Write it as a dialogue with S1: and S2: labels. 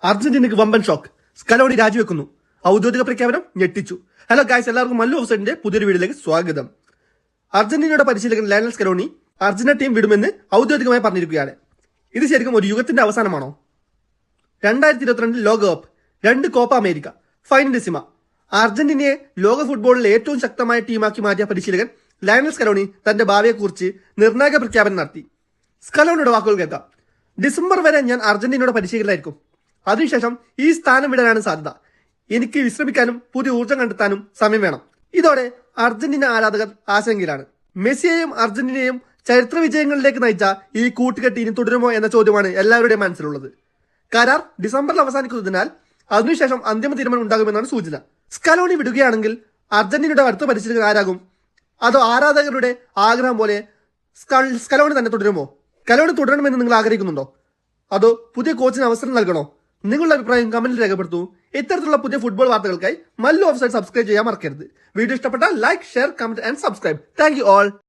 S1: അർജന്റീനക്ക് വമ്പൻ shock. Scaloni രാജിവെക്കുന്നു. ഔദ്യോഗിക പ്രഖ്യാപനം ഞെട്ടിച്ചു. ഹലോ ഗായ്സ്, എല്ലാവർക്കും മല്ലു ഓഫ്സൈഡിന്റെ പുതിയൊരു വീഡിയോയിലേക്ക് സ്വാഗതം. അർജന്റീനയുടെ പരിശീലകൻ ലയണൽ സ്കലോണി അർജന്റീന ടീം വിടുമെന്ന് ഔദ്യോഗികമായി പറഞ്ഞിരിക്കുകയാണ്. ഇത് ശരിക്കും ഒരു യുഗത്തിന്റെ അവസാനമാണോ? 2022 ലോകകപ്പ്, 2 കോപ്പ അമേരിക്ക, ഫൈനലിസിമ, അർജന്റീനയെ ലോക ഫുട്ബോളിലെ ഏറ്റവും ശക്തമായ ടീമാക്കി മാറ്റിയ പരിശീലകൻ ലയണൽ സ്കലോണി തന്റെ ഭാവിയെക്കുറിച്ച് നിർണായക പ്രഖ്യാപനം നടത്തി. സ്കലോണിയുടെ വാക്കുകൾ കേൾക്കാം. ഡിസംബർ വരെ ഞാൻ അർജന്റീനയുടെ പരിശീലകനായിരിക്കും. അതിനുശേഷം ഈ സ്ഥാനം വിടാനാണ് സാധ്യത. എനിക്ക് വിശ്രമിക്കാനും പുതിയ ഊർജ്ജം കണ്ടെത്താനും സമയം വേണം. ഇതോടെ അർജന്റീന ആരാധകർ ആശങ്കയിലാണ്. മെസ്സിയെയും അർജന്റീനയെയും ചരിത്ര വിജയങ്ങളിലേക്ക് നയിച്ച ഈ കൂട്ടുകെട്ട് ഇനി തുടരുമോ എന്ന ചോദ്യമാണ് എല്ലാവരുടെയും മനസ്സിലുള്ളത്. കരാർ ഡിസംബറിൽ അവസാനിക്കുന്നതിനാൽ അതിനുശേഷം അന്തിമ തീരുമാനം ഉണ്ടാകുമെന്നാണ് സൂചന. സ്കലോണി വിടുകയാണെങ്കിൽ അർജന്റീനയുടെ അടുത്ത പരിശീലകൻ ആരാകും? അതോ ആരാധകരുടെ ആഗ്രഹം പോലെ സ്കലോണി തന്നെ തുടരുമോ? സ്കലോണി തുടരണമെന്ന് നിങ്ങൾ ആഗ്രഹിക്കുന്നുണ്ടോ? അതോ പുതിയ കോച്ചിന് അവസരം നൽകണോ? നിങ്ങളുടെ അഭിപ്രായം കമന്റിൽ രേഖപ്പെടുത്തൂ. ഇത്തരത്തിലുള്ള പുതിയ ഫുട്ബോൾ വാർത്തകൾക്കായി മല്ലു ഓഫ്സൈഡ് സബ്സ്ക്രൈബ് ചെയ്യാൻ മറക്കരുത്. വീഡിയോ ഇഷ്ടപ്പെട്ടാൽ like, share, comment and subscribe. Thank you all.